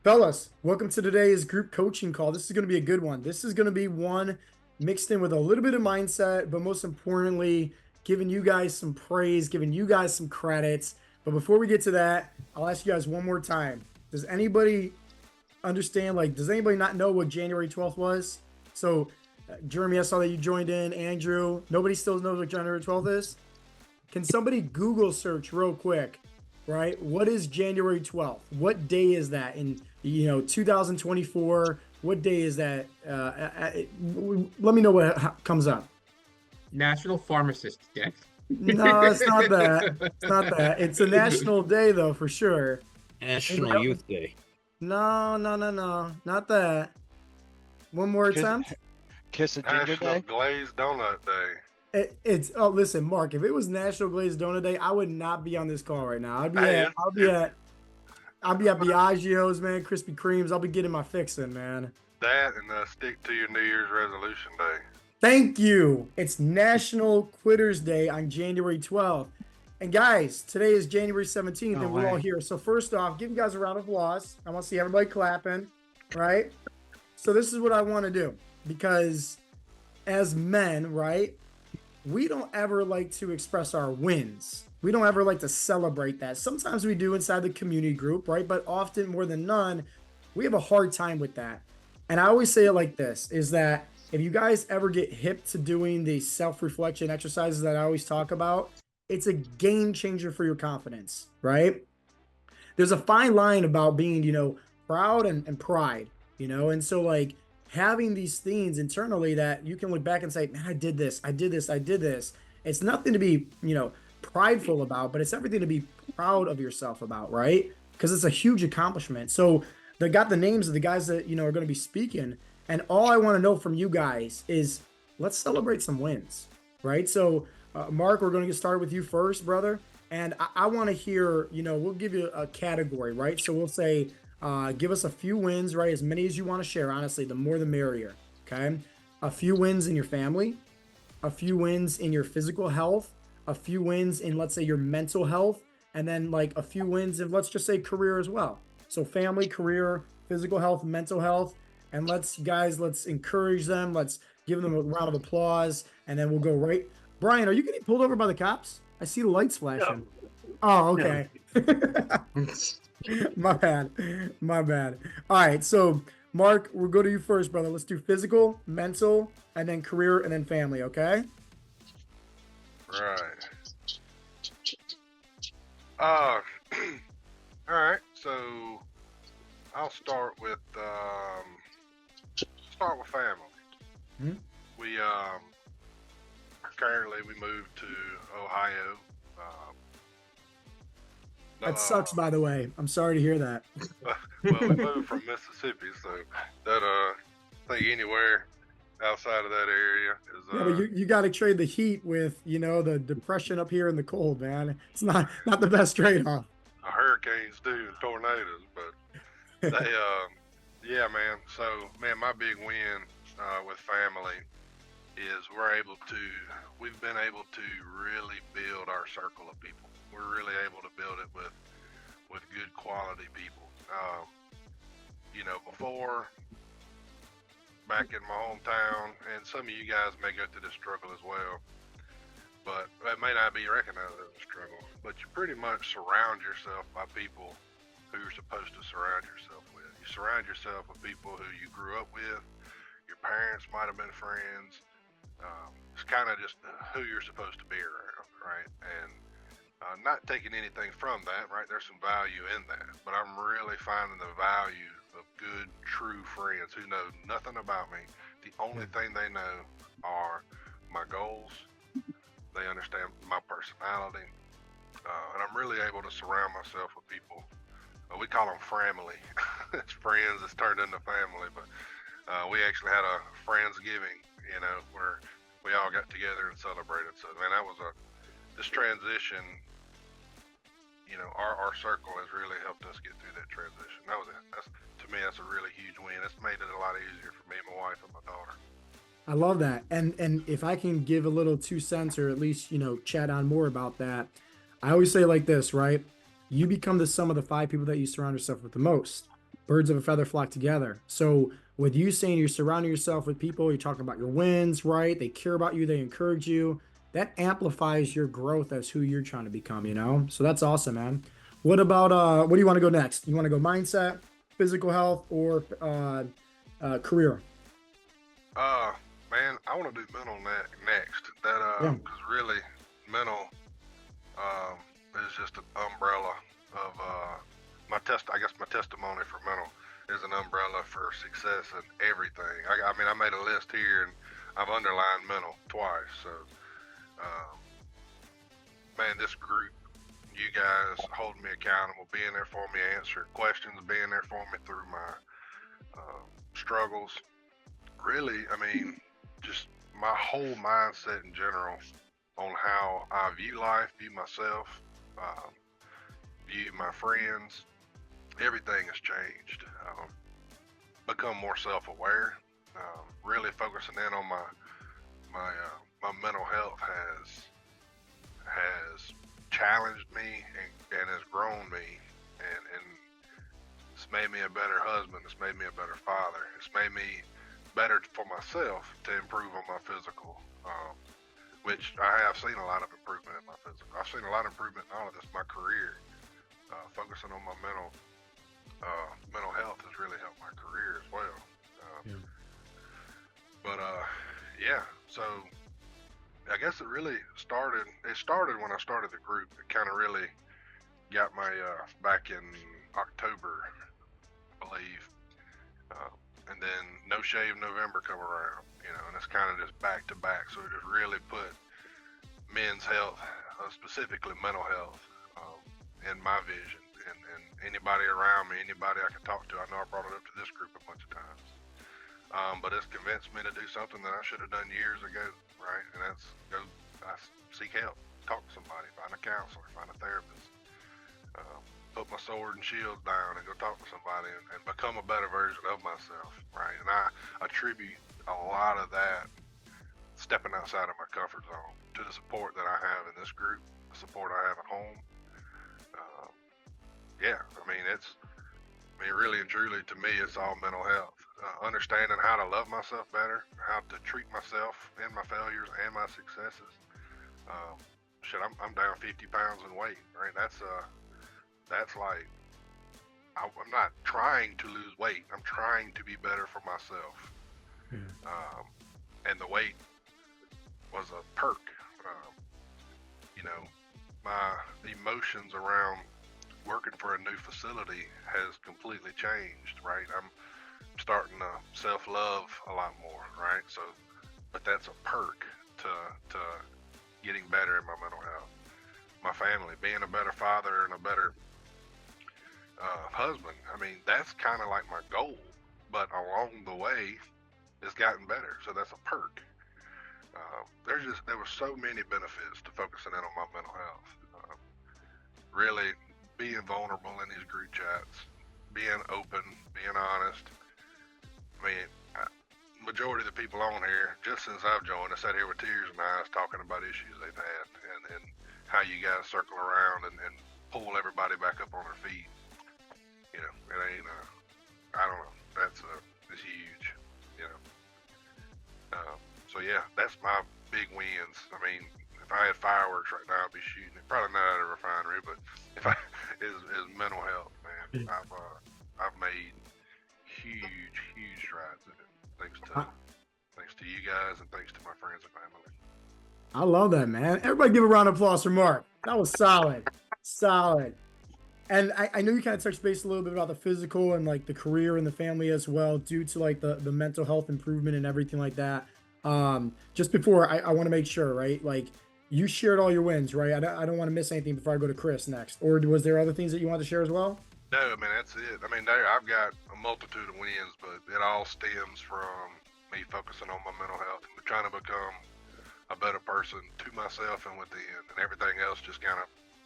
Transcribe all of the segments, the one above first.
Fellas, welcome to today's group coaching call. This is going to be a good one. This is going to be one mixed in with a little bit of mindset, but most importantly, giving you guys some praise, giving you guys some credits. But before we get to that, I'll ask you guys one more time. Does anybody understand? Does anybody not know what January 12th was? So, Jeremy, I saw that you joined in. Andrew, nobody still knows what January 12th is? Can somebody Google search real quick, right? What is January 12th? What day is that in 2024? What day is that? Let me know what comes up. National Pharmacist Day. No, it's not that. It's not that. It's a national day though, for sure. Anybody National else? Youth Day. No, no, no, no, not that. One more Kiss, attempt. Kiss a Ginger National Day. Glazed Donut Day. Oh, listen, Mark. If it was National Glazed Donut Day, I would not be on this call right now. Hey, I'll be at Biagio's, man, Krispy Kremes. I'll be getting my fixin', man. that and stick to your New Year's resolution day. Thank you. It's National Quitters Day on January 12th. And guys, today is January 17th, No and we're all way. here. So first off, give you guys a round of applause. I want to see everybody clapping, right? So this is what I want to do, because as men, right, we don't ever like to express our wins. We don't ever like to celebrate that. Sometimes we do inside the community group, right? But often, more than none, we have a hard time with that. And I always say it like this, is that if you guys ever get hip to doing the self-reflection exercises that I always talk about, it's a game changer for your confidence, right? There's a fine line about being, proud and pride, and so having these things internally that you can look back and say, man, I did this, I did this, I did this. It's nothing to be, prideful about, but it's everything to be proud of yourself about, right? Because it's a huge accomplishment. So they got the names of the guys that, are going to be speaking. And all I want to know from you guys is let's celebrate some wins, right? So, Mark, we're going to get started with you first, brother. And I want to hear, we'll give you a category, right? So we'll say, give us a few wins, right? As many as you want to share. Honestly, the more the merrier. Okay. A few wins in your family, a few wins in your physical health, a few wins in, let's say, your mental health, and then like a few wins in, let's just say, career as well. So family, career, physical health, mental health. And let's encourage them. Let's give them a round of applause. And then we'll go right. Brian, are you getting pulled over by the cops? I see the lights flashing. Oh, okay. My bad. My bad. All right. So, Mark, we'll go to you first, brother. Let's do physical, mental, and then career, and then family, okay? Right. Uh, all right. So I'll start with family. Mhm. We currently we moved to Ohio. Um, That sucks, by the way. I'm sorry to hear that. well, we moved from Mississippi, so that I think anywhere outside of that area is Yeah, but you got to trade the heat with, the depression up here in the cold, man. It's not the best trade-off. hurricanes too and tornadoes. But they, yeah, man. So, man, my big win with family is we've been able to really build our circle of people. We're really able to build it with good quality people. Before, back in my hometown, and some of you guys may go through this struggle as well, but it may not be recognized as a struggle. But you pretty much surround yourself by people who you're supposed to surround yourself with. You surround yourself with people who you grew up with. Your parents might have been friends. It's kind of just who you're supposed to be around, right? And not taking anything from that, right? There's some value in that, but I'm really finding the value of good, true friends who know nothing about me. The only thing they know are my goals. They understand my personality, and I'm really able to surround myself with people. We call them family. It's friends. It's turned into family, but we actually had a Friendsgiving, where we all got together and celebrated. So, man, that was this transition. Our circle has really helped us get through that transition. To me, that's a really huge win. It's made it a lot easier for me and my wife and my daughter. I love that. And if I can give a little 2 cents or at least, chat on more about that, I always say like this, right? You become the sum of the 5 people that you surround yourself with the most. birds of a feather flock together. So with you saying you're surrounding yourself with people, you're talking about your wins, right? They care about you, they encourage you. That amplifies your growth as who you're trying to become, you know? So that's awesome, man. What about what do you want to go next? You want to go mindset, physical health, or career? Man, I want to do mental next. That Yeah. because really, mental is just an umbrella of I guess my testimony for mental is an umbrella for success and everything. I mean, I made a list here and I've underlined mental twice. So, um, man, this group, you guys holding me accountable, being there for me, answering questions, being there for me through my struggles. Really, I mean, just my whole mindset in general on how I view life, view myself, um, view my friends, everything has changed. Become more self-aware. Really focusing in on my mental health has challenged me and has grown me, and it's made me a better husband. It's made me a better father. It's made me better for myself to improve on my physical, which I have seen a lot of improvement in my physical. I've seen a lot of improvement in all of this. My career, focusing on my mental health has really helped my career as well. Yeah. But yeah, so I guess it really started. It started when I started the group. It kind of really got my back in October, I believe. And then No Shave November come around, and it's kind of just back to back. So it just really put men's health, specifically mental health, in my vision. And anybody around me, anybody I could talk to, I know I brought it up to this group a bunch of times. But it's convinced me to do something that I should have done years ago, right? And that's seek help, talk to somebody, find a counselor, find a therapist. Put my sword and shield down and go talk to somebody and become a better version of myself, right? And I attribute a lot of that stepping outside of my comfort zone to the support that I have in this group, the support I have at home. Yeah, I mean, really and truly to me, it's all mental health. Understanding how to love myself better, how to treat myself in my failures and my successes. I'm down 50 pounds in weight, right? That's like, I'm not trying to lose weight. I'm trying to be better for myself. And the weight was a perk. My emotions around working for a new facility has completely changed, right? I'm starting to self-love a lot more, right? So, but that's a perk to getting better in my mental health. My family, being a better father and a better husband. I mean, that's kind of like my goal, but along the way, it's gotten better. So that's a perk. There were so many benefits to focusing in on my mental health. Really being vulnerable in these group chats, being open, being honest. I mean, majority of the people on here, just since I've joined, I sat here with tears in my eyes talking about issues they've had and how you guys circle around and pull everybody back up on their feet. It ain't, I don't know, it's huge, So yeah, that's my big wins. I mean, if I had fireworks right now, I'd be shooting it. Probably not at a refinery, but if I is mental health, man. I've made huge strides in it. Thanks to you guys and thanks to my friends and family. I love that, man. Everybody give a round of applause for Mark. That was solid. Solid. And I know you kind of touched base a little bit about the physical and like the career and the family as well, due to like the mental health improvement and everything like that. Just before I want to make sure, right? Like you shared all your wins, right? I don't want to miss anything before I go to Chris next. Or was there other things that you want to share as well? No, I mean, that's it. I mean, I've got a multitude of wins, but it all stems from me focusing on my mental health and trying to become a better person to myself and within, and everything else just kind of,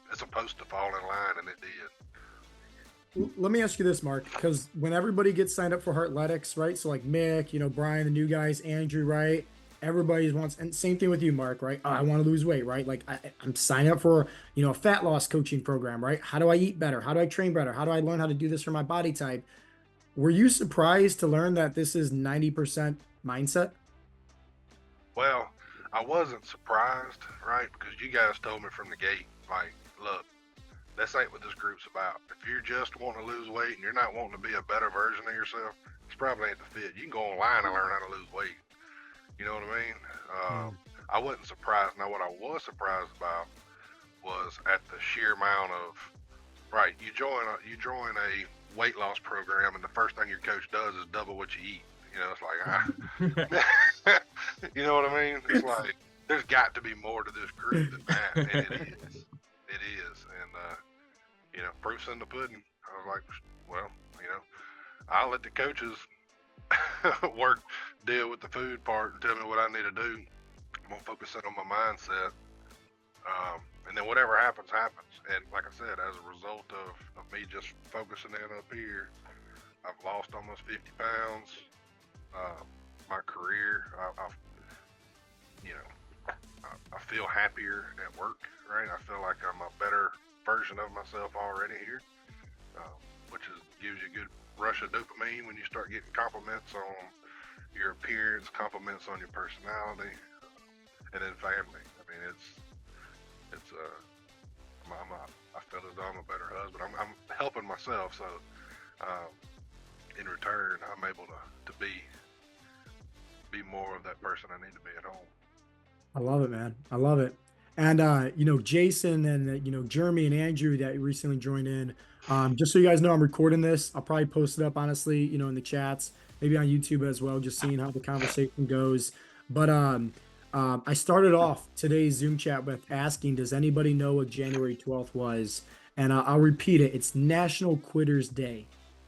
it's supposed to fall in line, and it did. Let me ask you this, Mark, because when everybody gets signed up for Heartletics, right? So like Mick, Brian, the new guys, Andrew, right? Everybody wants, and same thing with you, Mark, right? Oh, I want to lose weight, right? Like I'm signing up for, a fat loss coaching program, right? How do I eat better? How do I train better? How do I learn how to do this for my body type? Were you surprised to learn that this is 90% mindset? Well, I wasn't surprised, right? Because you guys told me from the gate, like, look, this ain't what this group's about. If you're just wanting to lose weight and you're not wanting to be a better version of yourself, this probably ain't the fit. You can go online and learn how to lose weight. You know what I mean? I wasn't surprised. Now, what I was surprised about was at the sheer amount of right. You join a weight loss program, and the first thing your coach does is double what you eat. You know, it's like you know what I mean? It's like there's got to be more to this group than that, and it is. It is, and proof's in the pudding. I was like, well, I'll let the coaches work, deal with the food part, and tell me what I need to do. I'm gonna focus in on my mindset, and then whatever happens, happens. And like I said, as a result of me just focusing in up here, I've lost almost 50 pounds. My career, I've, I feel happier at work, right? I feel like I'm a better version of myself already here, which gives you a good rush of dopamine when you start getting compliments on your appearance, compliments on your personality, and then family. I mean, I feel as though I'm a better husband. I'm helping myself, so in return, I'm able to be more of that person I need to be at home. I love it, man. I love it. And Jason and Jeremy and Andrew that recently joined in. Just so you guys know, I'm recording this. I'll probably post it up, honestly, in the chats, maybe on YouTube as well, just seeing how the conversation goes. But I started off today's Zoom chat with asking, does anybody know what January 12th was? And I'll repeat it. It's National Quitters Day,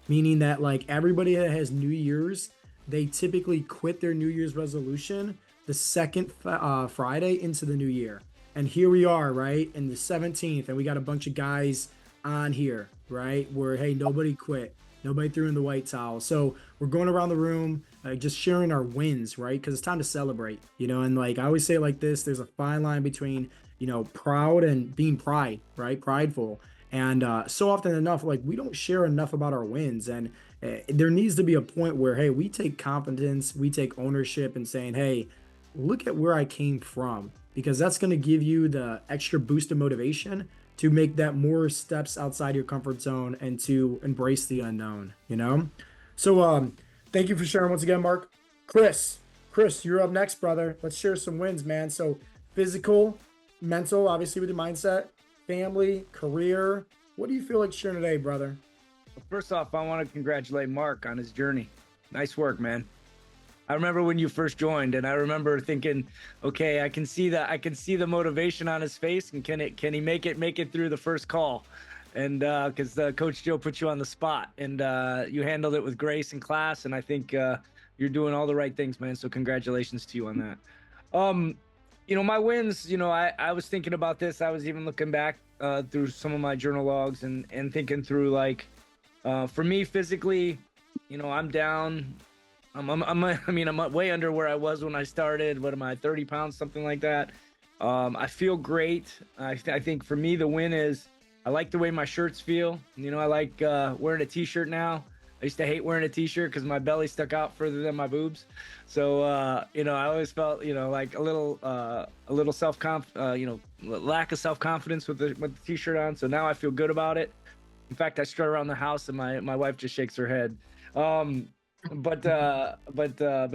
meaning that like everybody that has New Year's, they typically quit their New Year's resolution the second Friday into the new year. And here we are, right, in the 17th, and we got a bunch of guys on here, right, where, hey, nobody quit. Nobody threw in the white towel. So we're going around the room, just sharing our wins, right, because it's time to celebrate, and like I always say it like this, there's a fine line between, proud and being prideful. And so often enough, like we don't share enough about our wins. And there needs to be a point where, hey, we take confidence, we take ownership and saying, hey, look at where I came from, because that's going to give you the extra boost of motivation to make that more steps outside your comfort zone and to embrace the unknown, So thank you for sharing once again, Mark. Chris, you're up next, brother. Let's share some wins, man. So physical, mental, obviously with your mindset, family, career. What do you feel like sharing today, brother? First off, I want to congratulate Mark on his journey. Nice work, man. I remember when you first joined, and I remember thinking, okay, I can see the motivation on his face, and can he make it through the first call? And because Coach Joe put you on the spot, and you handled it with grace and class, and I think you're doing all the right things, man. So congratulations to you on that. My wins. I was thinking about this. I was even looking back through some of my journal logs and thinking through like, for me physically, I'm down. I'm way under where I was when I started. What am I, 30 pounds, something like that? I feel great. I think for me, the win is I like the way my shirts feel. I like wearing a t-shirt now. I used to hate wearing a t-shirt because my belly stuck out further than my boobs. So, I always felt, like a little lack of self-confidence with the t-shirt on. So now I feel good about it. In fact, I strut around the house and my wife just shakes her head. But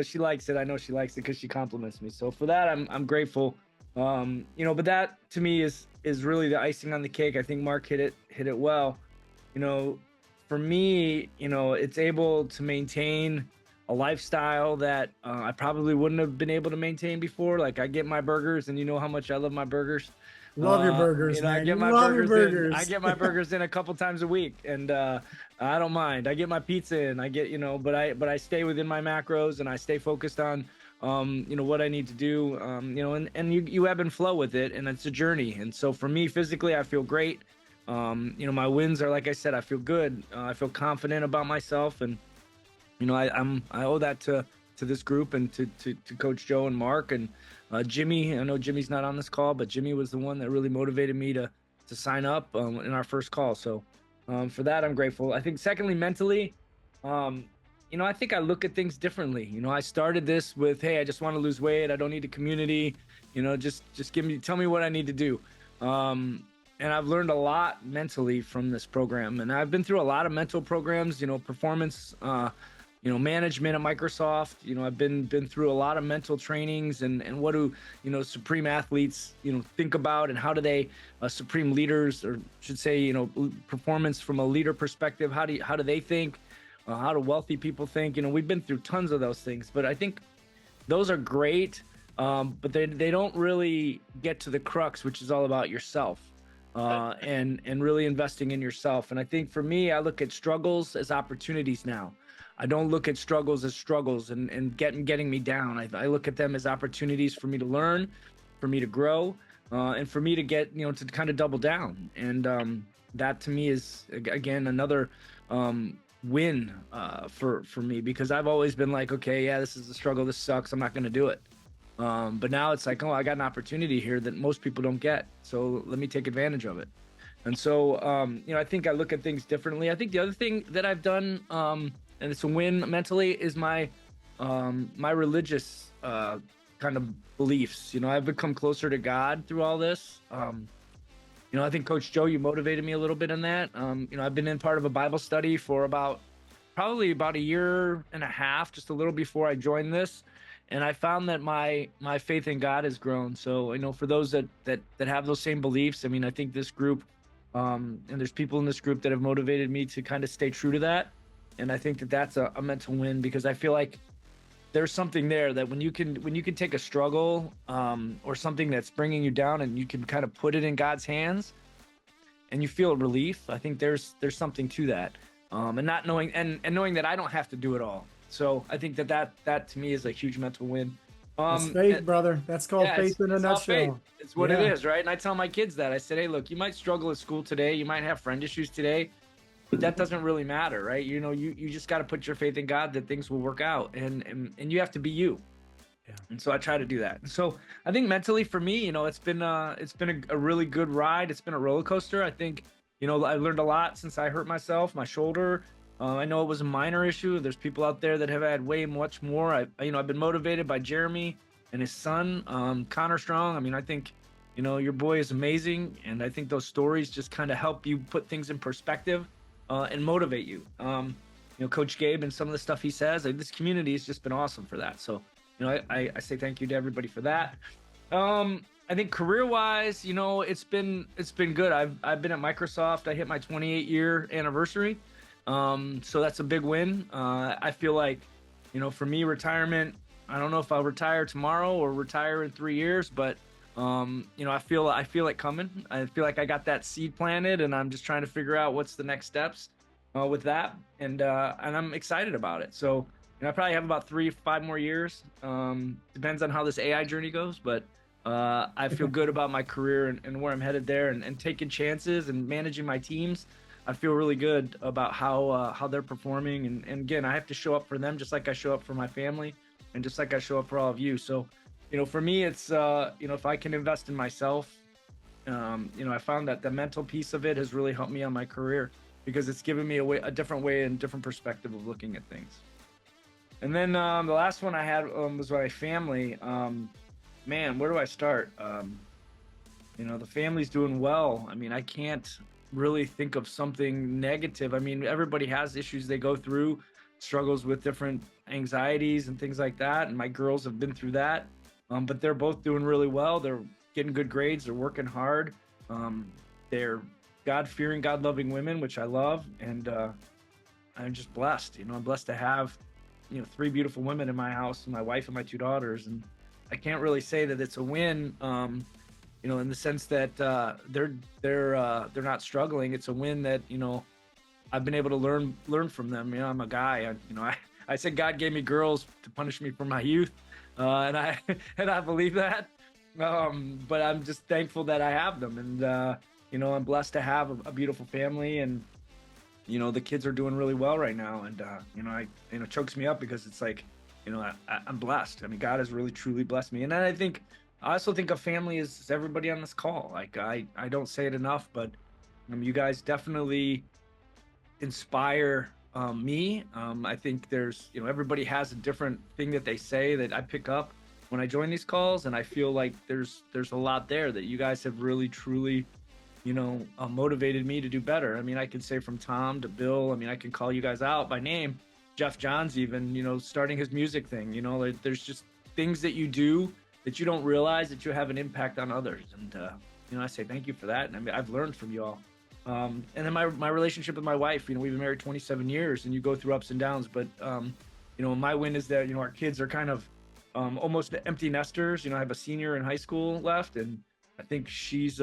she likes it. I know she likes it because she compliments me. So for that, I'm grateful. But that to me is really the icing on the cake. I think Mark hit it well. For me, it's able to maintain a lifestyle that I probably wouldn't have been able to maintain before. Like I get my burgers, and you know how much I love my burgers. Love your burgers, man. I get my burgers in. I get my burgers in a couple times a week, and I don't mind. I get my pizza in. I get, but I stay within my macros, and I stay focused on, what I need to do, and you ebb and flow with it, and it's a journey. And so for me, physically, I feel great. My wins are, like I said, I feel good. I feel confident about myself, and I owe that to this group and to Coach Joe and Mark and Jimmy. I know Jimmy's not on this call, but Jimmy was the one that really motivated me to sign up in our first call. So for that, I'm grateful. I think secondly, mentally, Um, I think I look at things differently. I started this with, hey, I just want to lose weight. I don't need a community. Just tell me what I need to do. And I've learned a lot mentally from this program. And I've been through a lot of mental programs, performance, management at Microsoft. I've been through a lot of mental trainings and what do, supreme athletes, think about, and how do they, supreme leaders, or should say, performance from a leader perspective, how do they think? How do wealthy people think? We've been through tons of those things, but I think those are great, but they don't really get to the crux, which is all about yourself, and really investing in yourself. And I think for me, I look at struggles as opportunities now. I don't look at struggles as struggles and getting me down. I look at them as opportunities for me to learn, for me to grow, and for me to get, to kind of double down. And that to me is, again, another win for me, because I've always been like, okay, yeah, this is a struggle, this sucks, I'm not going to do it. But now it's like, oh, I got an opportunity here that most people don't get, so let me take advantage of it. And so I think I look at things differently. I think the other thing that I've done, and it's a win mentally, is my religious kind of beliefs. I've become closer to God through all this. I think Coach Joe, you motivated me a little bit in that. I've been in part of a Bible study for probably about a year and a half, just a little before I joined this. And I found that my faith in God has grown. So, for those that have those same beliefs, I think this group, and there's people in this group that have motivated me to kind of stay true to that. And I think that that's a mental win, because I feel like there's something there that when you can take a struggle, or something that's bringing you down, and you can kind of put it in God's hands and you feel relief. I think there's something to that. And not knowing, and knowing that I don't have to do it all. So I think that to me is a huge mental win. That's faith, brother. That's called faith in a nutshell. It's what it is, right? And I tell my kids that. I said, hey, look, you might struggle at school today, you might have friend issues today, but that doesn't really matter, right? You just got to put your faith in God that things will work out, and you have to be you. Yeah. And so I try to do that. So I think mentally for me, it's been a really good ride. It's been a roller coaster. I think, I learned a lot since I hurt myself, my shoulder. I know it was a minor issue. There's people out there that have had way much more. I've been motivated by Jeremy and his son, Connor Strong. I think, your boy is amazing. And I think those stories just kind of help you put things in perspective, and motivate you. Coach Gabe and some of the stuff he says, this community has just been awesome for that. So, I say thank you to everybody for that. I think career-wise, it's been good. I've been at Microsoft. I hit my 28-year anniversary. So that's a big win. I feel like, for me, retirement, I don't know if I'll retire tomorrow or retire in 3 years, but I feel it coming. I feel like I got that seed planted, and I'm just trying to figure out what's the next steps with that, and I'm excited about it. So I probably have about 3-5 more years. Depends on how this AI journey goes, but I feel good about my career and where I'm headed there, and taking chances and managing my teams. I feel really good about how they're performing, and again, I have to show up for them just like I show up for my family, and just like I show up for all of you. So, for me, it's if I can invest in myself, I found that the mental piece of it has really helped me on my career, because it's given me a different way and different perspective of looking at things. And then the last one I had was my family. Man, where do I start? The family's doing well. I can't really think of something negative. Everybody has issues they go through, struggles with different anxieties and things like that. And my girls have been through that. But they're both doing really well. They're getting good grades. They're working hard. They're God-fearing, God-loving women, which I love. And I'm just blessed. I'm blessed to have, 3 beautiful women in my house, my wife and my 2 daughters. And I can't really say that it's a win, in the sense that they're not struggling. It's a win that, I've been able to learn from them. I'm a guy. I said God gave me girls to punish me for my youth, and I believe that. But I'm just thankful that I have them, and I'm blessed to have a beautiful family, and the kids are doing really well right now, and it chokes me up, because it's like, I'm blessed. God has really truly blessed me, and then I also think a family is everybody on this call. Like I don't say it enough, but you guys definitely inspire me. I think there's, everybody has a different thing that they say that I pick up when I join these calls, and I feel like there's a lot there that you guys have really truly, motivated me to do better. I mean, I could say from Tom to Bill. I mean, I can call you guys out by name. Jeff Johns, even, starting his music thing. There's just things that you do that you don't realize that you have an impact on others, and I say thank you for that. And I mean, I've learned from you all. And then my relationship with my wife, we've been married 27 years, and you go through ups and downs. But my win is that our kids are kind of almost empty nesters. I have a senior in high school left, and I think she's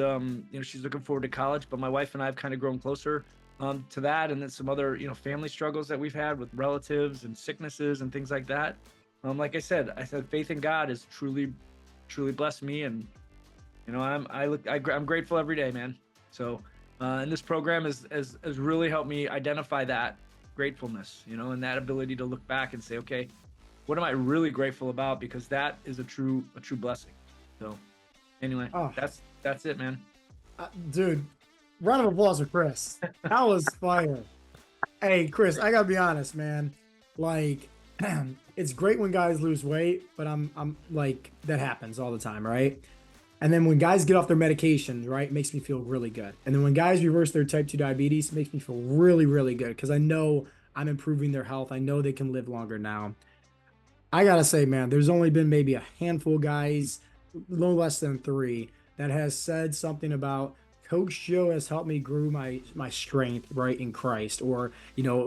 she's looking forward to college. But my wife and I have kind of grown closer to that, and then some other family struggles that we've had with relatives and sicknesses and things like that. Like I said faith in God has truly blessed me, and I'm grateful every day, man. So. And this program has really helped me identify that gratefulness, and that ability to look back and say, okay, what am I really grateful about? Because that is a true blessing. So anyway, that's it, man. Dude, round of applause for Chris. That was fire. Hey, Chris, I gotta be honest, man. Like, it's great when guys lose weight, but I'm like, that happens all the time, right? And then when guys get off their medications, right, it makes me feel really good. And then when guys reverse their type 2 diabetes, it makes me feel really, really good because I know I'm improving their health. I know they can live longer now. I got to say, man, there's only been maybe a handful of guys, no less than 3, that has said something about Coach Joe has helped me grow my strength, right, in Christ, or,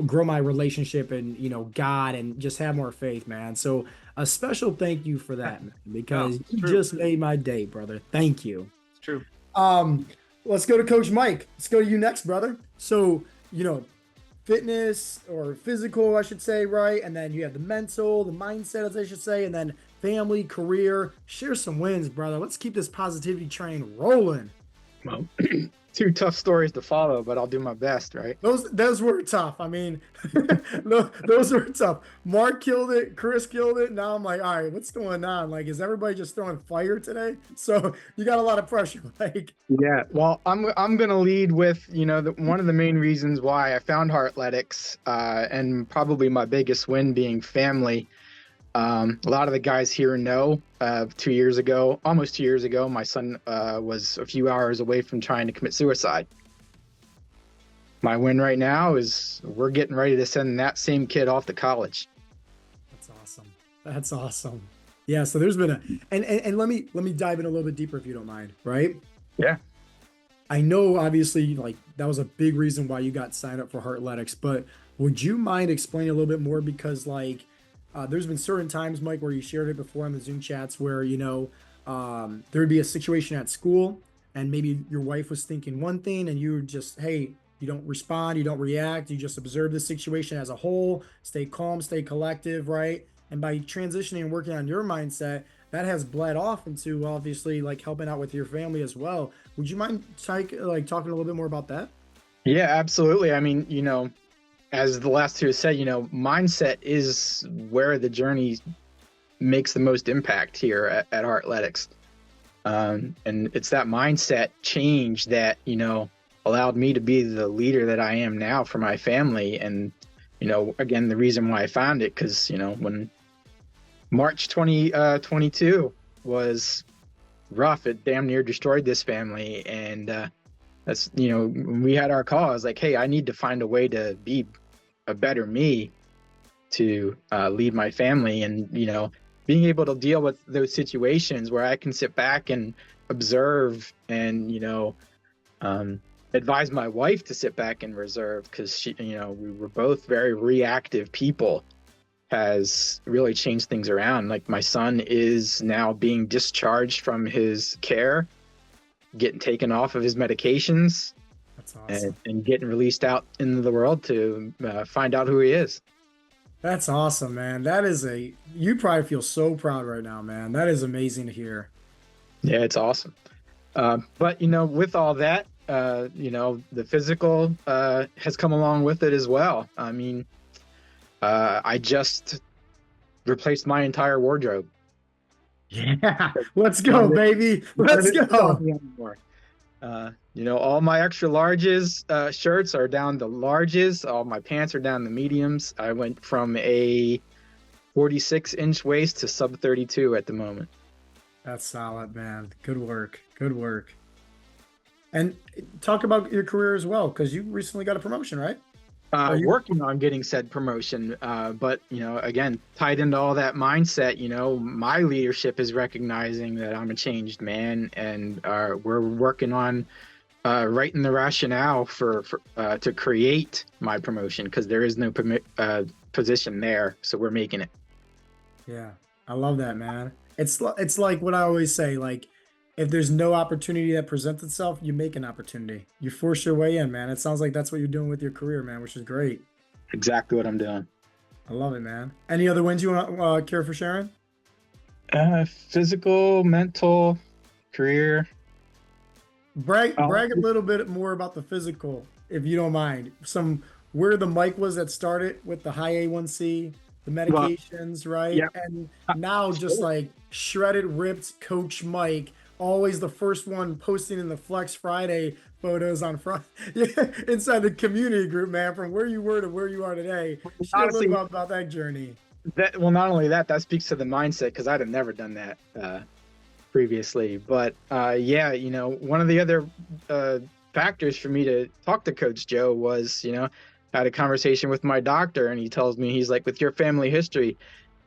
grow my relationship and, God, and just have more faith, man. So a special thank you for that, man, because you just made my day, brother. Thank you. It's true. Let's go to Coach Mike. Let's go to you next, brother. So, fitness or physical, I should say, right? And then you have the mental, the mindset, as I should say, and then family, career. Share some wins, brother. Let's keep this positivity train rolling. Well, 2 tough stories to follow, but I'll do my best, right? Those were tough. I mean, those were tough. Mark killed it. Chris killed it. Now I'm like, all right, what's going on? Like, is everybody just throwing fire today? So you got a lot of pressure. Like, yeah. Well, I'm gonna lead with one of the main reasons why I found Heartletics, and probably my biggest win being family. A lot of the guys here know, almost 2 years ago, my son was a few hours away from trying to commit suicide. My win right now is we're getting ready to send that same kid off to college. That's awesome. Yeah. So there's been and let me dive in a little bit deeper if you don't mind, right? Yeah. I know obviously like that was a big reason why you got signed up for Heartletics, but would you mind explaining a little bit more? Because like, there's been certain times, Mike, where you shared it before in the Zoom chats where, there would be a situation at school and maybe your wife was thinking one thing and you just, hey, you don't respond, you don't react, you just observe the situation as a whole, stay calm, stay collective, right? And by transitioning and working on your mindset, that has bled off into obviously like helping out with your family as well. Would you mind talking a little bit more about that? Yeah, absolutely. I mean, as the last 2 said, mindset is where the journey makes the most impact here at Heartletics. And it's that mindset change that, allowed me to be the leader that I am now for my family. And, again, the reason why I found it, because, when March 2022 was rough, it damn near destroyed this family. And that's, when we had our call, I was like, hey, I need to find a way to be a better me to lead my family, and being able to deal with those situations where I can sit back and observe and advise my wife to sit back and reserve, because she we were both very reactive people, has really changed things around. Like my son is now being discharged from his care, getting taken off of his medications. That's awesome. And getting released out into the world to find out who he is. That's awesome, man. You probably feel so proud right now, man. That is amazing to hear. Yeah, it's awesome. But, with all that, the physical has come along with it as well. I mean, I just replaced my entire wardrobe. Yeah, let's go, baby. Let's go. All my extra larges shirts are down to larges. All my pants are down to mediums. I went from a 46-inch waist to sub 32 at the moment. That's solid, man. Good work. Good work. And talk about your career as well, because you recently got a promotion, right? Working on getting said promotion, but again, tied into all that mindset, my leadership is recognizing that I'm a changed man, and we're working on writing the rationale for to create my promotion, because there is no position there, so we're making it. Yeah, I love that, man. It's like what I always say, like, if there's no opportunity that presents itself, you make an opportunity. You force your way in, man. It sounds like that's what you're doing with your career, man, which is great. Exactly what I'm doing. I love it, man. Any other wins you want care for sharing? Physical, mental, career. Brag a little bit more about the physical, if you don't mind. Where the mic was that started with the high A1C, the medications, right? Yeah. And now just like shredded, ripped Coach Mike, always the first one posting in the Flex Friday photos on front inside the community group, man, from where you were to where you are today. Share a little about that journey. Not only that speaks to the mindset, because I'd have never done that previously. But one of the other factors for me to talk to Coach Joe was, I had a conversation with my doctor, and he tells me, he's like, with your family history,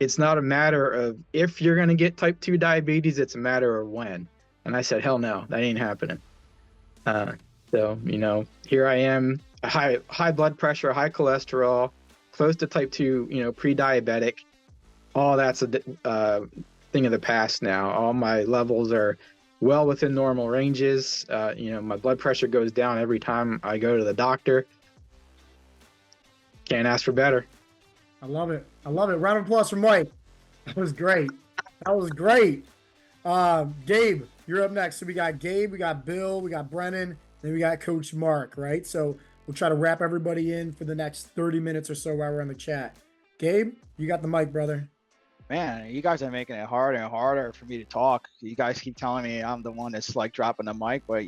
it's not a matter of if you're going to get type 2 diabetes, it's a matter of when. And I said, hell no, that ain't happening. So, here I am, high blood pressure, high cholesterol, close to type 2, pre-diabetic. All that's a thing of the past now. All my levels are well within normal ranges. My blood pressure goes down every time I go to the doctor. Can't ask for better. I love it. Round of applause for Mike. That was great. Gabe, you're up next. So we got Gabe, we got Bill, we got Brennan, then we got Coach Mark, right? So we'll try to wrap everybody in for the next 30 minutes or so while we're on the chat. Gabe, you got the mic, brother. Man, you guys are making it harder and harder for me to talk. You guys keep telling me I'm the one that's like dropping the mic, but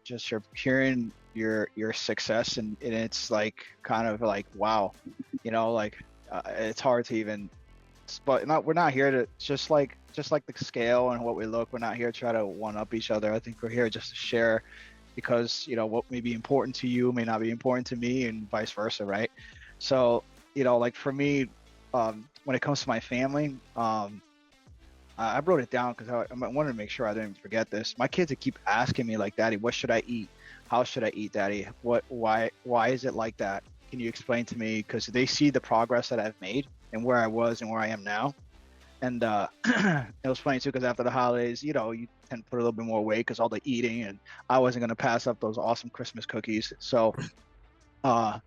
just you're hearing your success, and it's like kind of like, wow, it's hard to even, but we're not here to just like the scale and what we look. We're not here to try to one up each other. I think we're here just to share, because what may be important to you may not be important to me, and vice versa, right? So like for me, when it comes to my family, I wrote it down because I wanted to make sure I didn't forget this. My kids keep asking me, like, Daddy, what should I eat? How should I eat, Daddy? Why is it like that? Can you explain to me? Because they see the progress that I've made and where I was and where I am now. And it was funny too, because after the holidays, you tend to put a little bit more weight because all the eating, and I wasn't going to pass up those awesome Christmas cookies. So, but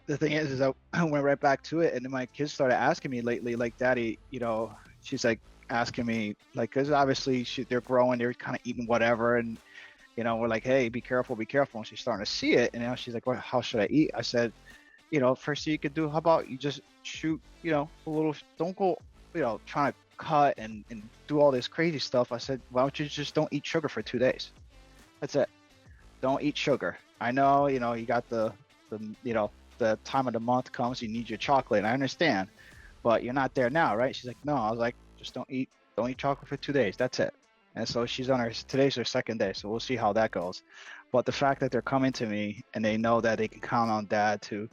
the thing is I went right back to it, and then my kids started asking me lately, like, Daddy, she's like asking me, like, because obviously they're growing, they're kind of eating whatever, and we're like, hey, be careful, and she's starting to see it, and now she's like, well, how should I eat? I said, first thing you could do, how about you just shoot, a little, don't go, trying to cut and do all this crazy stuff. I said, why don't you just don't eat sugar for 2 days? That's it. Don't eat sugar. I know, you got the time of the month comes, you need your chocolate, and I understand, but you're not there now, right? She's like, no. I was like, just don't eat chocolate for 2 days. That's it. And so today's her second day, so we'll see how that goes. But the fact that they're coming to me and they know that they can count on Dad to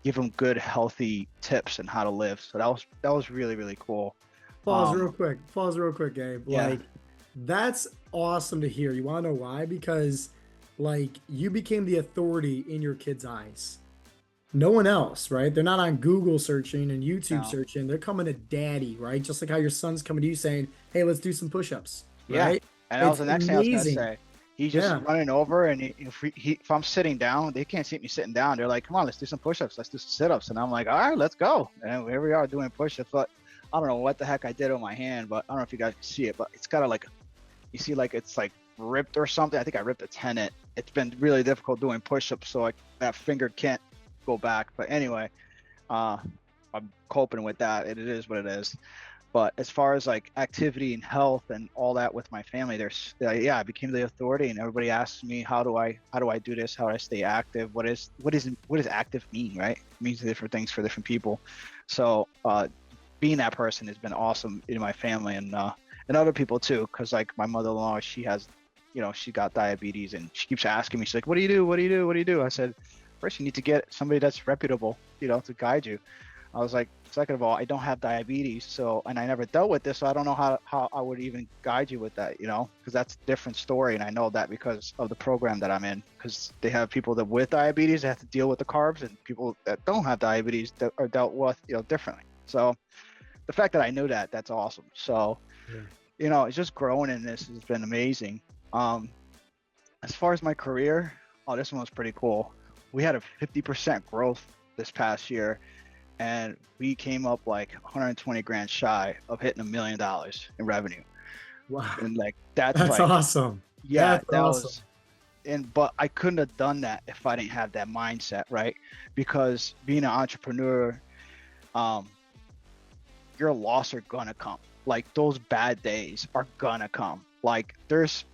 give them good, healthy tips and how to live. So that was really, really cool. Pause real quick, Gabe. Yeah. Like, that's awesome to hear. You want to know why? Because, like, you became the authority in your kids' eyes. No one else, right? They're not on Google searching and YouTube searching. They're coming to Daddy, right? Just like how your son's coming to you saying, hey, let's do some push-ups, right? And that was the next thing I was going to say. He's just running over, and if I'm sitting down, they can't see me sitting down. They're like, come on, let's do some push-ups. Let's do some sit-ups. And I'm like, all right, let's go. And here we are doing push-ups. But I don't know what the heck I did on my hand, but I don't know if you guys can see it, but it's got you see like it's like ripped or something. I think I ripped a tendon. It's been really difficult doing push-ups, so that finger can't go back. But anyway, I'm coping with that. It is what it is. But as far as like activity and health and all that with my family, yeah, I became the authority, and everybody asks me how do I do this? How do I stay active? What does active mean, right? It means different things for different people. So being that person has been awesome in my family, and other people too, because like my mother-in-law, she has, she got diabetes, and she keeps asking me, she's like, what do you do? What do you do? What do you do? I said, first you need to get somebody that's reputable, to guide you. I was like, second of all, I don't have diabetes, and I never dealt with this, so I don't know how I would even guide you with that, because that's a different story, and I know that because of the program that I'm in, because they have people that with diabetes that have to deal with the carbs, and people that don't have diabetes that are dealt with, differently. So the fact that I knew that, that's awesome. So, it's just growing in this has been amazing. As far as my career, this one was pretty cool. We had a 50% growth this past year, and we came up like 120 grand shy of hitting $1 million in revenue. Wow. And like that's like, awesome. Yeah, that's awesome. But I couldn't have done that if I didn't have that mindset, right? Because being an entrepreneur, your loss are gonna come. Like those bad days are gonna come. Like there's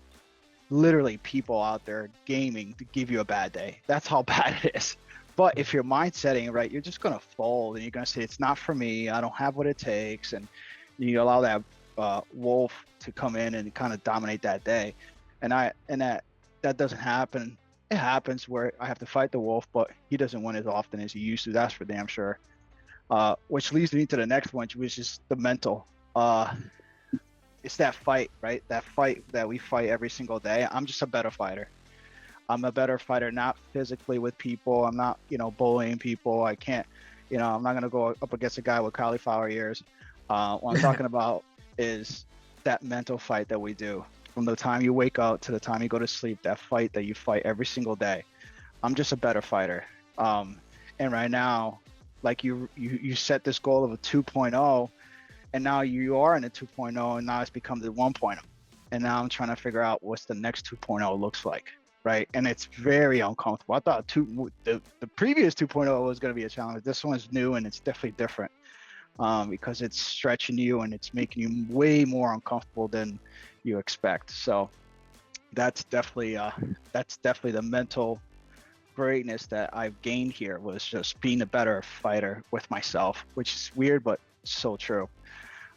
literally people out there gaming to give you a bad day. That's how bad it is. But if your mindset ain't right, you're just gonna fold, and you're gonna say it's not for me. I don't have what it takes, and you allow that wolf to come in and kind of dominate that day. And that doesn't happen. It happens where I have to fight the wolf, but he doesn't win as often as he used to. That's for damn sure. Which leads me to the next one, which is the mental. It's that fight, right? That fight that we fight every single day. I'm just a better fighter. I'm a better fighter, not physically with people. I'm not, bullying people. I can't, I'm not going to go up against a guy with cauliflower ears. What I'm talking about is that mental fight that we do. From the time you wake up to the time you go to sleep, that fight that you fight every single day. I'm just a better fighter. And right now, like you set this goal of a 2.0, and now you are in a 2.0, and now it's become the 1.0. And now I'm trying to figure out what's the next 2.0 looks like. Right. And it's very uncomfortable. I thought the previous 2.0 was going to be a challenge. This one's new, and it's definitely different because it's stretching you, and it's making you way more uncomfortable than you expect. So that's definitely the mental greatness that I've gained here, was just being a better fighter with myself, which is weird, but so true.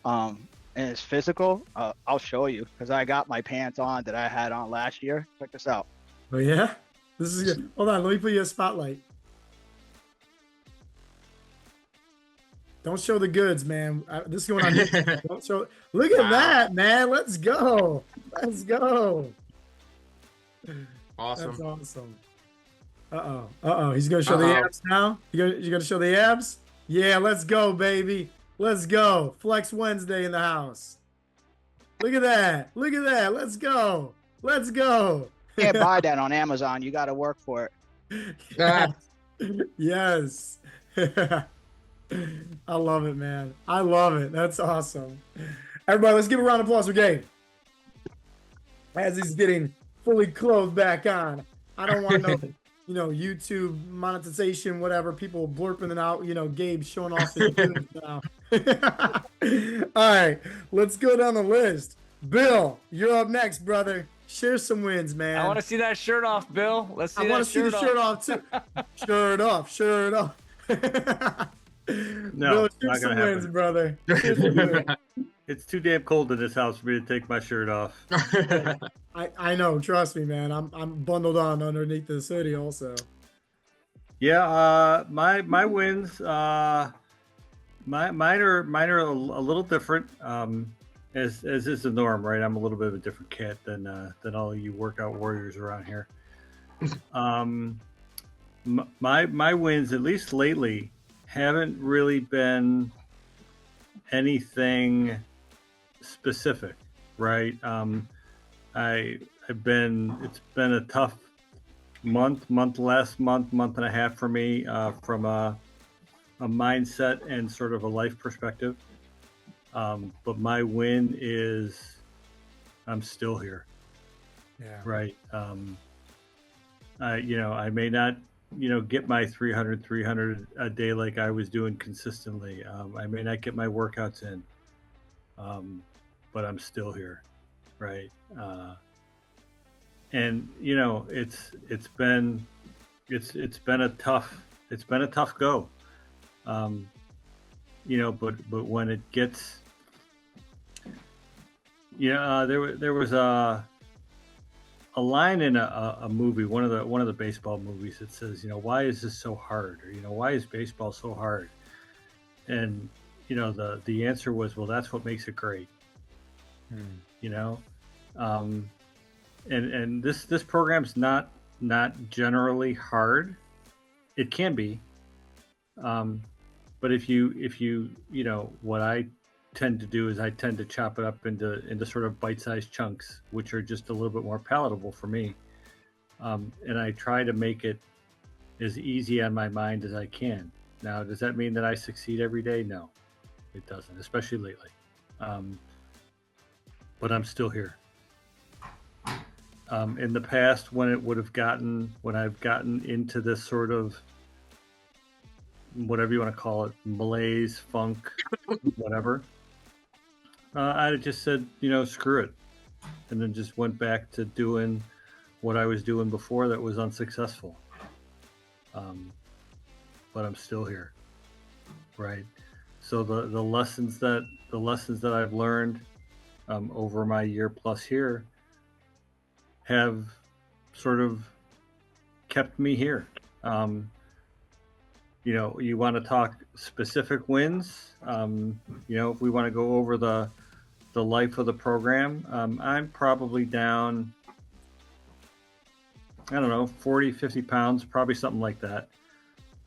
And it's physical. I'll show you, because I got my pants on that I had on last year. Check this out. Oh yeah, this is good. Hold on, let me put you a spotlight. Don't show the goods, man. This is going on YouTube. Don't show. Look at that, man. Let's go. Let's go. Awesome. That's awesome. He's gonna show the abs now. You gonna show the abs? Yeah, let's go, baby. Let's go. Flex Wednesday in the house. Look at that. Look at that. Let's go. Let's go. Can't buy that on Amazon. You got to work for it. Yes. I love it, man. I love it. That's awesome. Everybody, let's give a round of applause for Gabe as he's getting fully clothed back on. I don't want no, YouTube monetization, whatever. People blurping it out. Gabe showing off his goods now. All right, let's go down the list. Bill, you're up next, brother. Share some wins, man. I want to see that shirt off, Bill. Let's see. I want to see the shirt off too. Shirt off. Shirt off. No, Bill, share not some gonna wins, happen. brother. Share some wins. It's too damn cold in this house for me to take my shirt off. I know. Trust me, man. I'm bundled on underneath this hoodie also. Yeah, my wins. Mine are a little different. As is the norm, right? I'm a little bit of a different cat than all you workout warriors around here. My wins, at least lately, haven't really been anything specific, right? It's been a tough month and a half for me from a mindset and sort of a life perspective. But my win is I'm still here. Yeah. Right. I may not, get my 300 a day like I was doing consistently. I may not get my workouts in. but I'm still here, right? And you know, it's been a tough go. Um, you know, but when it gets, there was a line in a movie, one of the baseball movies, that says, you know, why is this so hard, or you know, why is baseball so hard? And you know, the answer was, well, that's what makes it great. You know, um, and this program's not generally hard. It can be, but if you you know, what I tend to do is I tend to chop it up into sort of bite-sized chunks, which are just a little bit more palatable for me, and I try to make it as easy on my mind as I can. Now, does that mean that I succeed every day? No, it doesn't, especially lately. Um, but I'm still here. In the past, when I've gotten into this sort of, whatever you want to call it, malaise, funk, whatever, I just said, you know, screw it, and then just went back to doing what I was doing before that was unsuccessful. But I'm still here, right? So the lessons that I've learned over my year plus here have sort of kept me here. You know, you want to talk specific wins. You know, if we want to go over the life of the program, I'm probably down, I don't know, 40, 50 pounds, probably something like that.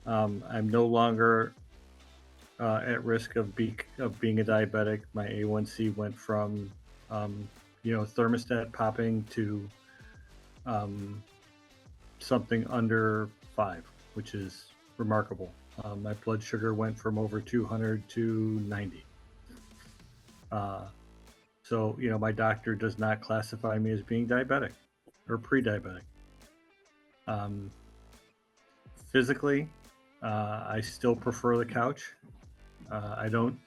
I'm no longer at risk of being a diabetic. My A1C went from, you know, thermostat popping to something under 5, which is remarkable. My blood sugar went from over 200 to 90. So, you know, my doctor does not classify me as being diabetic or pre-diabetic. Physically, I still prefer the couch. I don't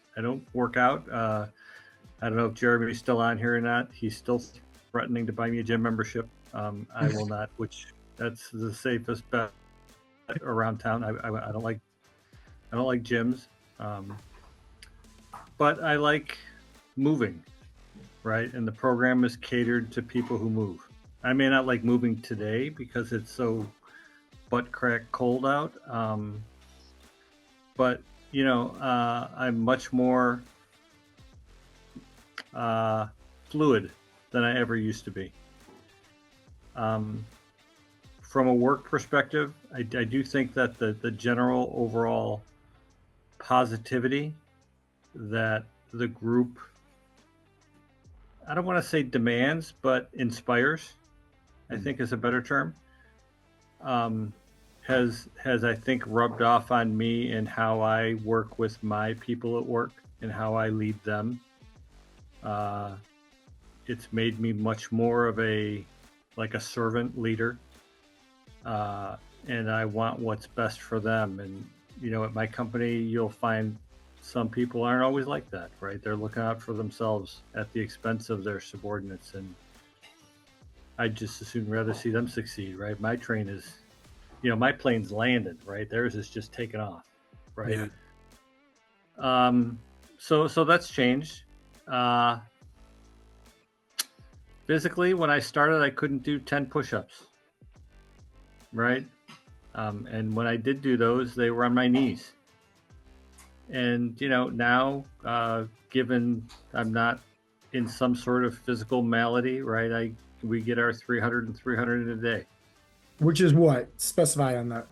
work out. I don't know if Jeremy's still on here or not. He's still threatening to buy me a gym membership. I will not, which that's the safest bet around town. I don't like gyms, but I like moving, right? And the program is catered to people who move. I may not like moving today because it's so butt crack cold out, but you know, I'm much more fluid than I ever used to be. From a work perspective, I do think that the general overall positivity that the group, I don't want to say demands, but inspires, I think is a better term, has I think rubbed off on me in how I work with my people at work and how I lead them. It's made me much more of a servant leader, and I want what's best for them. And you know, at my company, you'll find some people aren't always like that, right? They're looking out for themselves at the expense of their subordinates, and I'd just as soon rather see them succeed, right? My train is, you know, my plane's landed, right? Theirs is just taken off, right? Yeah. So that's changed. Physically, when I started, I couldn't do 10 push-ups, right? And when I did do those, they were on my knees. And, you know, now, given I'm not in some sort of physical malady, right, we get our 300 and 300 in a day. Which is what? Specify on that.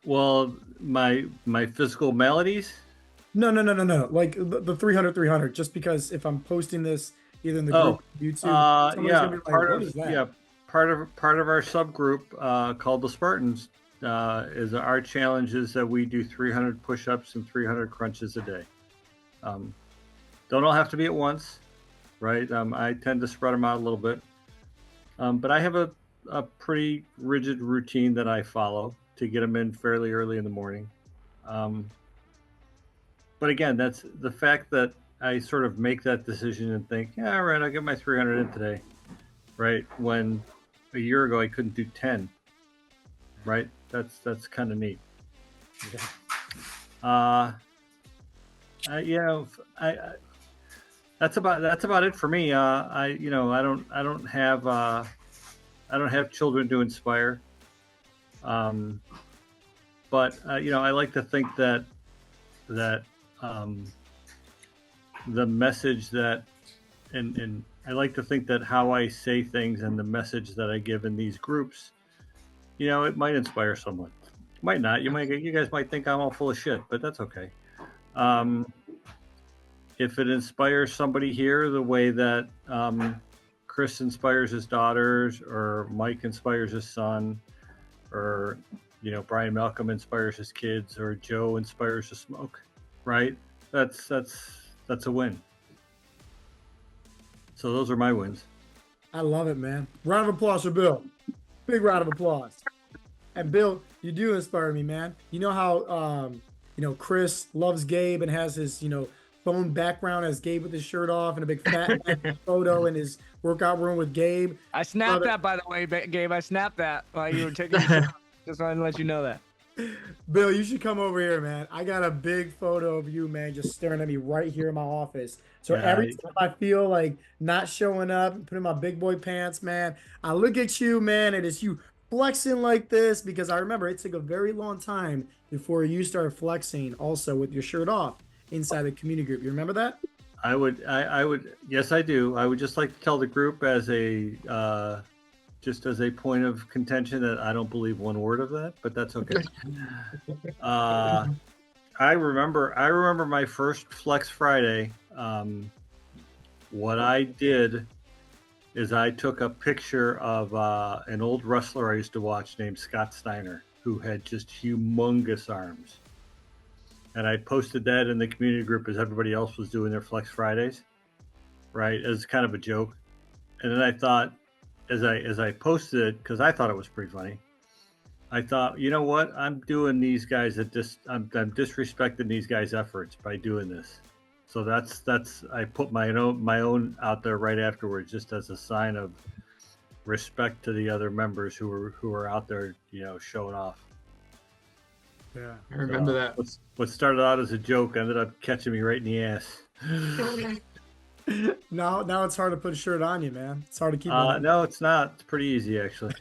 Well, my physical maladies? No. Like the 300, just because if I'm posting this either in the group, YouTube, somebody's yeah, gonna be like, what is that? Yeah, part of our subgroup called the Spartans is our challenge is that we do 300 push-ups and 300 crunches a day. Don't all have to be at once, right? I tend to spread them out a little bit, but I have a pretty rigid routine that I follow to get them in fairly early in the morning. But again, that's the fact that I sort of make that decision and think, yeah, all right, I'll get my 300 in today, right? When a year ago I couldn't do 10, right? That's kind of neat. Uh, yeah, that's about it for me. I don't have children to inspire, um, but I like to think that um, the message that and I like to think that how I say things and the message that I give in these groups, it might inspire someone. Might not. You guys might think I'm all full of shit, but that's okay. Um, if it inspires somebody here the way that Chris inspires his daughters, or Mike inspires his son, or Brian Malcolm inspires his kids, or Joe inspires to smoke, right? That's a win. So those are my wins. I love it, man. Round of applause for Bill. Big round of applause. And Bill, you do inspire me, man. You know how Chris loves Gabe and has his phone background as Gabe with his shirt off and a big fat photo in his workout room with Gabe. I snapped that, by the way, Gabe. I snapped that while you were taking your shirt off. Just wanted to let you know that. Bill, you should come over here, man. I got a big photo of you, man, just staring at me right here in my office. So every time I feel like not showing up and putting my big boy pants, man, I look at you, man, and it's you flexing like this, because I remember it took a very long time before you started flexing also with your shirt off inside the community group. You remember that? I would, yes, I do. I would just like to tell the group as just as a point of contention that I don't believe one word of that, but that's okay. I remember my first Flex Friday. What I did is I took a picture of an old wrestler I used to watch named Scott Steiner, who had just humongous arms. And I posted that in the community group as everybody else was doing their Flex Fridays, right? As kind of a joke. And then I thought, as I posted it, because I thought it was pretty funny, I thought, you know what? I'm doing these guys I'm disrespecting these guys' efforts by doing this. So that's I put my own out there right afterwards, just as a sign of respect to the other members who were out there, showing off. Yeah, I remember that. What started out as a joke ended up catching me right in the ass. Now it's hard to put a shirt on you, man. It's hard to keep. No, it's not. It's pretty easy, actually.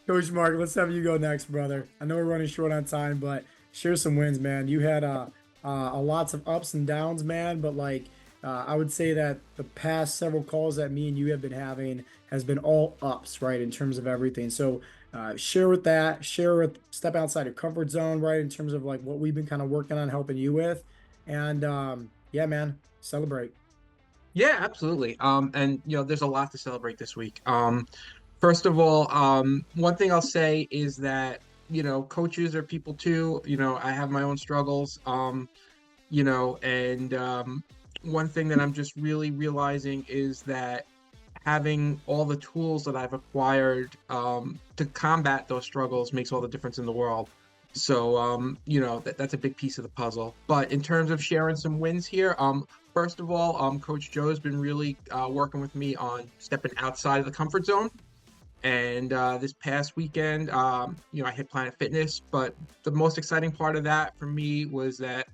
Coach Mark, let's have you go next, brother. I know we're running short on time, but share some wins, man. You had lots of ups and downs, man, but I would say that the past several calls that me and you have been having has been all ups, right, in terms of everything. So share with step outside your comfort zone, right, in terms of what we've been kind of working on helping you with. And yeah, man, celebrate. Yeah, absolutely. And there's a lot to celebrate this week. First of all, one thing I'll say is that coaches are people too. I have my own struggles. And one thing that I'm just really realizing is that having all the tools that I've acquired to combat those struggles makes all the difference in the world. So, that's a big piece of the puzzle. But in terms of sharing some wins here, first of all, Coach Joe's been really working with me on stepping outside of the comfort zone. And this past weekend, I hit Planet Fitness. But the most exciting part of that for me was that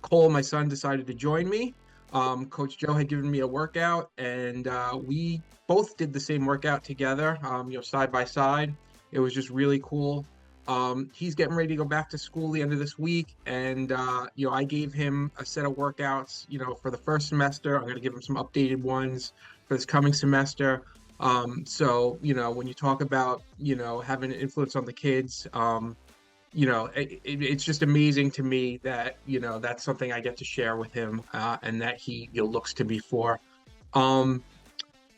Cole, my son, decided to join me. Coach Joe had given me a workout, and we both did the same workout together, side by side. It was just really cool. He's getting ready to go back to school the end of this week, and I gave him a set of workouts, for the first semester. I'm going to give him some updated ones for this coming semester. So when you talk about having an influence on the kids, it's just amazing to me that that's something I get to share with him, and that he looks to me for.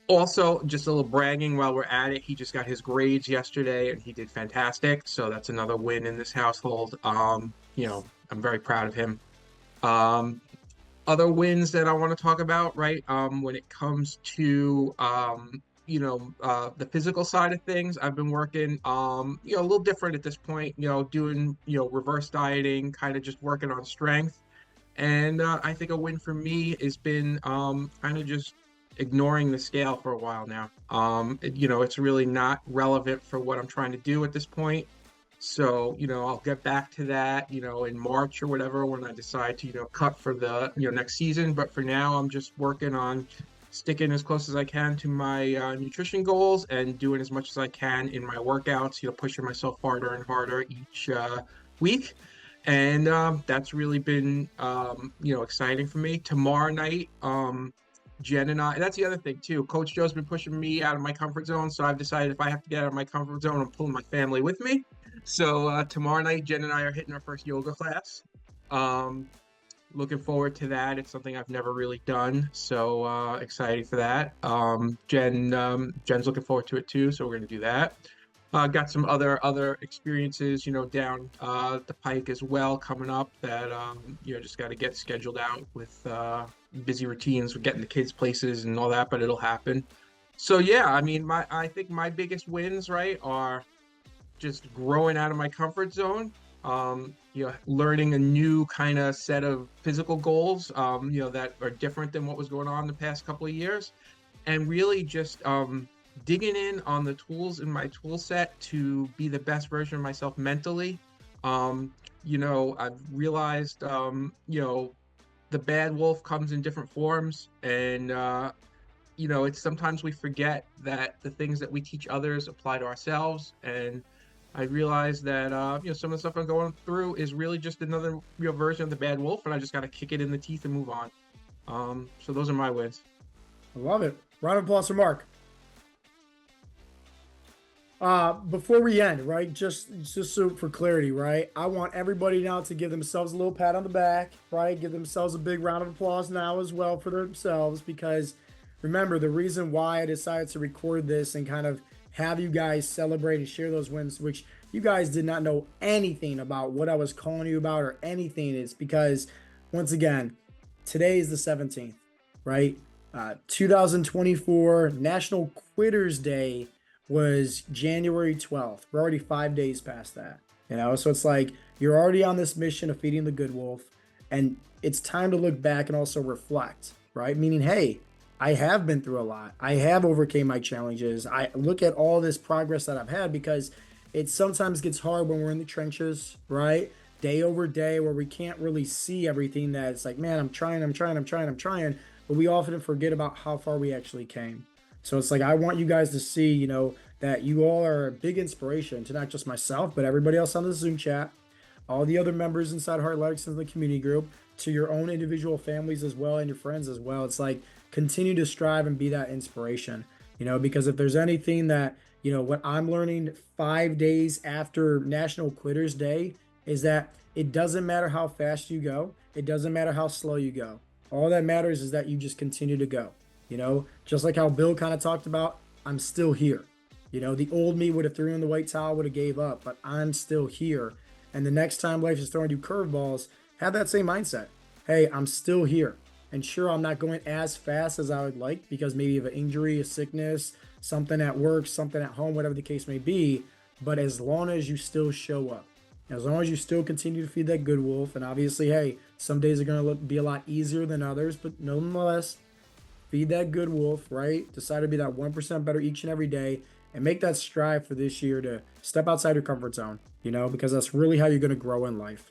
Also, just a little bragging while we're at it, he just got his grades yesterday and he did fantastic. So that's another win in this household. I'm very proud of him. Other wins that I want to talk about, right? When it comes to, the physical side of things, I've been working, a little different at this point, doing, reverse dieting, kind of just working on strength. And I think a win for me has been kind of just ignoring the scale for a while now. It's really not relevant for what I'm trying to do at this point. So, I'll get back to that, in March or whatever when I decide to, cut for the, next season. But for now, I'm just working on sticking as close as I can to my nutrition goals and doing as much as I can in my workouts, pushing myself harder and harder each week. And that's really been, exciting for me. Tomorrow night, Jen and I, that's the other thing too. Coach Joe's been pushing me out of my comfort zone. So I've decided if I have to get out of my comfort zone, I'm pulling my family with me. So tomorrow night, Jen and I are hitting our first yoga class. Um, Looking forward to that. It's something I've never really done. So excited for that. Jen's looking forward to it too. So we're going to do that. Got some other experiences, down the pike as well coming up that just got to get scheduled out with busy routines with getting the kids places and all that, but it'll happen. So yeah, I mean, I think my biggest wins, right, are just growing out of my comfort zone. Learning a new kind of set of physical goals, that are different than what was going on the past couple of years, and really just digging in on the tools in my tool set to be the best version of myself mentally. I've realized, the bad wolf comes in different forms, and it's sometimes we forget that the things that we teach others apply to ourselves. And I realized that some of the stuff I'm going through is really just another real version of the bad wolf, and I just got to kick it in the teeth and move on. So those are my wins. I love it. Round of applause for Mark. Before we end, right, just so for clarity, right, I want everybody now to give themselves a little pat on the back, right, give themselves a big round of applause now as well for themselves, because remember, the reason why I decided to record this and kind of have you guys celebrate and share those wins, which you guys did not know anything about what I was calling you about or anything, is because, once again, today is the 17th, right? 2024 National Quitters Day was January 12th. We're already 5 days past that, so it's like you're already on this mission of feeding the good wolf, and it's time to look back and also reflect, right? Meaning, hey, I have been through a lot. I have overcame my challenges. I look at all this progress that I've had, because it sometimes gets hard when we're in the trenches, right? Day over day, where we can't really see everything. That it's like, man, I'm trying, but we often forget about how far we actually came. So it's like, I want you guys to see, that you all are a big inspiration to not just myself, but everybody else on the Zoom chat, all the other members inside Heartletics in the community group, to your own individual families as well, and your friends as well. It's like, continue to strive and be that inspiration, because if there's anything that, what I'm learning 5 days after National Quitters Day is that it doesn't matter how fast you go. It doesn't matter how slow you go. All that matters is that you just continue to go, just like how Bill kind of talked about, I'm still here. The old me would have threw in the white towel, would have gave up, but I'm still here. And the next time life is throwing you curveballs, have that same mindset. Hey, I'm still here. And sure, I'm not going as fast as I would like, because maybe of an injury, a sickness, something at work, something at home, whatever the case may be. But as long as you still show up, as long as you still continue to feed that good wolf, and obviously, hey, some days are going to be a lot easier than others, but nonetheless, feed that good wolf, right? Decide to be that 1% better each and every day, and make that strive for this year to step outside your comfort zone, because that's really how you're going to grow in life.